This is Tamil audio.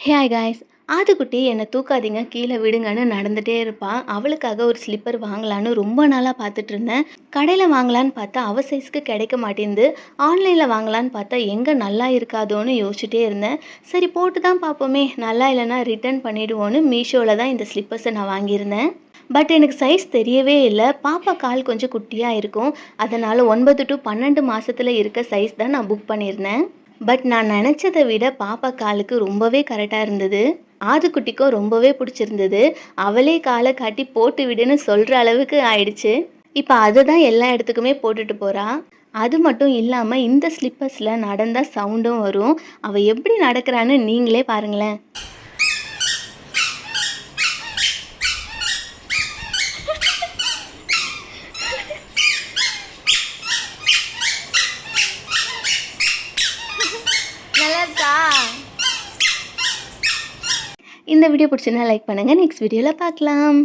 Hi guys. ஆட்டுக்குட்டி என்னை தூக்காதீங்க கீழே விடுங்கன்னு நடந்துகிட்டே இருப்பாள். அவளுக்காக ஒரு ஸ்லிப்பர் வாங்கலான்னு ரொம்ப நாளாக பார்த்துட்டு இருந்தேன். கடையில் வாங்கலான்னு பார்த்தா அவள் சைஸ்க்கு கிடைக்க மாட்டேங்குது. ஆன்லைனில் வாங்கலான்னு பார்த்தா எங்கே நல்லா இருக்காதோன்னு யோசிச்சுட்டே இருந்தேன். சரி போட்டு தான் பார்ப்போமே, நல்லா இல்லைன்னா ரிட்டர்ன் பண்ணிவிடுவோன்னு மீஷோவில் தான் இந்த ஸ்லிப்பர்ஸை நான் வாங்கியிருந்தேன். பட் எனக்கு சைஸ் தெரியவே இல்லை. பாப்பா கால் கொஞ்சம் குட்டியாக இருக்கும். அதனால் 9 to 12 மாதத்தில் இருக்க சைஸ் தான் நான் புக் பண்ணியிருந்தேன். பட் நான் நினச்சதை விட பாப்பா காலுக்கு ரொம்பவே கரெக்டாக இருந்தது. ஆதுக்குட்டிக்கும் ரொம்பவே பிடிச்சிருந்தது. அவளே காலை காட்டி போட்டு விடுன்னு சொல்கிற அளவுக்கு ஆயிடுச்சு. இப்போ அதை தான் எல்லா இடத்துக்குமே போட்டுட்டு போகிறா. அது மட்டும் இல்லாமல் இந்த ஸ்லிப்பர்ஸில் நடந்தால் சவுண்டும் வரும். அவள் எப்படி நடக்கிறான்னு நீங்களே பாருங்களேன். நல்லா இருக்கா? இந்த வீடியோ பிடிச்சிருந்தா லைக் பண்ணுங்கள். நெக்ஸ்ட் வீடியோவில் பார்க்கலாம்.